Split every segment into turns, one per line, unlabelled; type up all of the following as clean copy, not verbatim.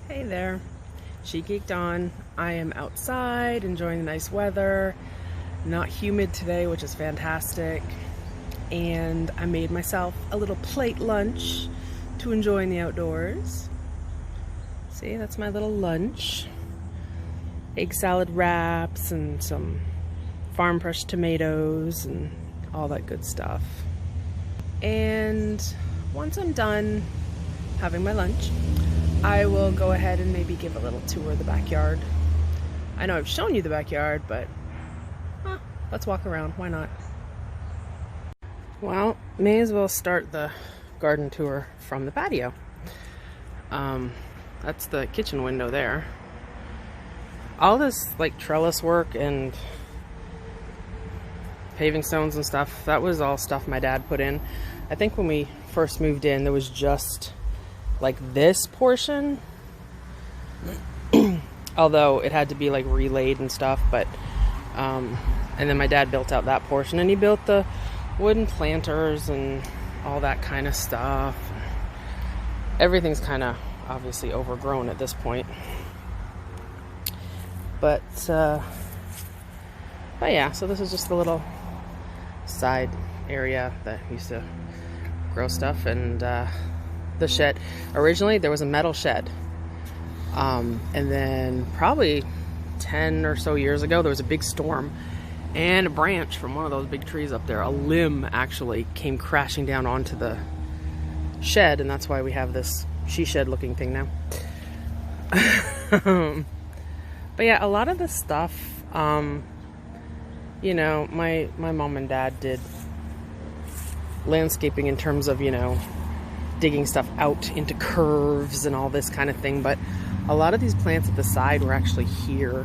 Hey there, she geeked on. I am outside enjoying the nice weather, not humid today, which is fantastic. And I made myself a little plate lunch to enjoy in the outdoors. See, that's my little lunch. Egg salad wraps and some farm fresh tomatoes and all that good stuff. And once I'm done having my lunch, I will go ahead and maybe give a little tour of the backyard. I know I've shown you the backyard, but let's walk around. Why not? Well, may as well start the garden tour from the patio. That's the kitchen window there. All this like trellis work and paving stones and stuff, that was all stuff my dad put in. I think when we first moved in, there was just like this portion, although it had to be like relaid and stuff, but and then my dad built out that portion, and he built the wooden planters and all that kind of stuff. Everything's kind of obviously overgrown at this point, but yeah, so this is just a little side area that used to grow stuff. And the shed, originally there was a metal shed, and then probably 10 or so years ago there was a big storm, and a branch from one of those big trees up there, a limb actually, came crashing down onto the shed, and that's why we have this she shed looking thing now. But yeah, a lot of the stuff, you know, my mom and dad did landscaping in terms of, you know, digging stuff out into curves and all this kind of thing, but a lot of these plants at the side were actually here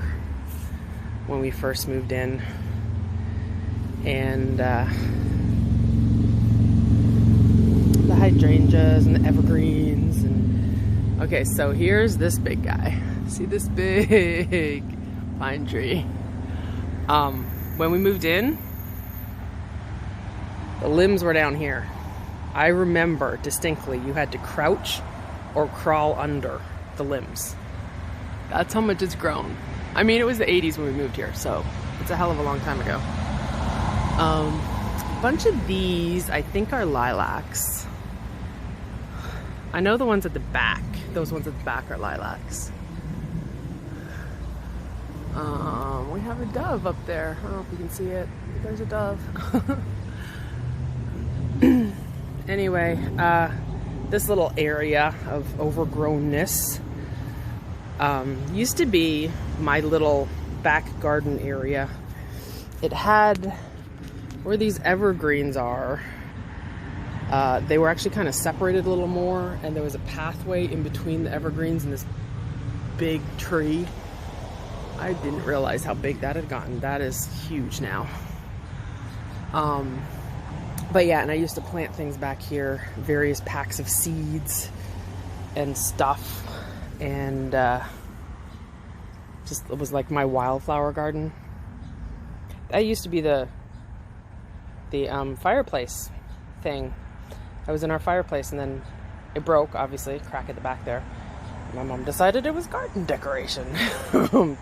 when we first moved in. And the hydrangeas and the evergreens. And okay, so here's this big guy. See this big pine tree? When we moved in, the limbs were down here. I remember distinctly you had to crouch or crawl under the limbs. That's how much it's grown. I mean, it was the 80s when we moved here, so it's a hell of a long time ago. A bunch of these, I think, are lilacs. I know the ones at the back. Those ones at the back are lilacs. We have a dove up there. I don't know if you can see it. There's a dove. Anyway, this little area of overgrownness used to be my little back garden area. It had, where these evergreens are, they were actually kind of separated a little more, and there was a pathway in between the evergreens and this big tree. I didn't realize how big that had gotten. That is huge now. But yeah, and I used to plant things back here, various packs of seeds and stuff, and just, it was like my wildflower garden. That used to be the fireplace thing. I was in our fireplace, and then it broke, obviously, crack at the back there. My mom decided it was garden decoration.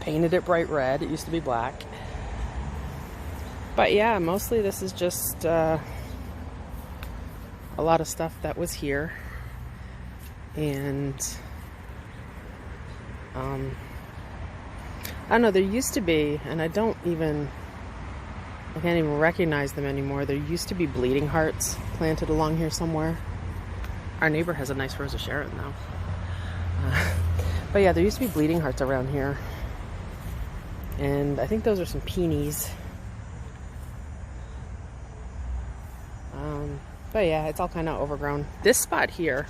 Painted it bright red. It used to be black. But yeah, mostly this is just a lot of stuff that was here. And I don't know, there used to be, and I can't even recognize them anymore. There used to be bleeding hearts planted along here somewhere. Our neighbor has a nice Rose of Sharon though. But yeah, there used to be bleeding hearts around here. And I think those are some peonies. But yeah, it's all kind of overgrown. This spot here,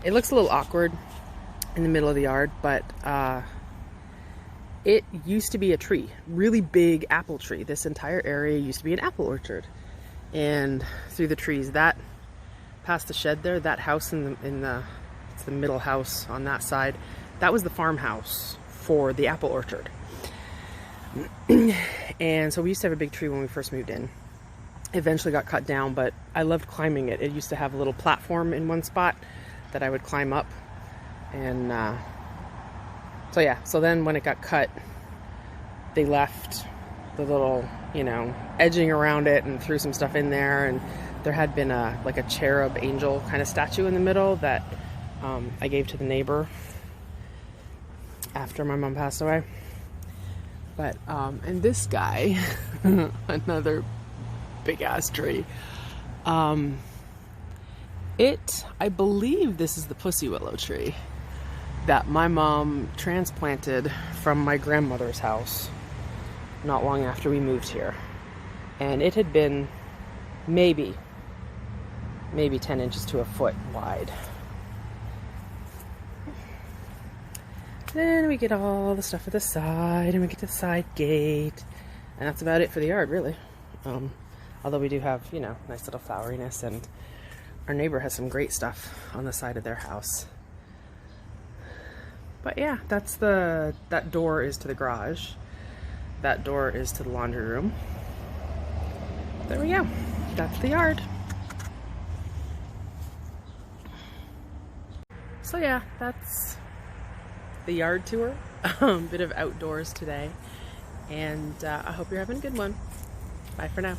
it looks a little awkward in the middle of the yard, but it used to be a tree, really big apple tree. This entire area used to be an apple orchard. And through the trees, that past the shed there, that house it's the middle house on that side, that was the farmhouse for the apple orchard. And so we used to have a big tree when we first moved in. Eventually got cut down, but I loved climbing it. It used to have a little platform in one spot that I would climb up, and So yeah, so then when it got cut, they left the little, you know, edging around it and threw some stuff in there, and there had been like a cherub angel kind of statue in the middle that I gave to the neighbor after my mom passed away. But and this guy, another big ass tree. I believe this is the pussy willow tree that my mom transplanted from my grandmother's house not long after we moved here. And it had been maybe 10 inches to a foot wide. Then we get all the stuff at the side, and we get to the side gate, and that's about it for the yard, really. Although we do have, you know, nice little floweriness, and our neighbor has some great stuff on the side of their house. But yeah, that door is to the garage. That door is to the laundry room. There we go. That's the yard. So yeah, that's the yard tour. Bit of outdoors today. And I hope you're having a good one. Bye for now.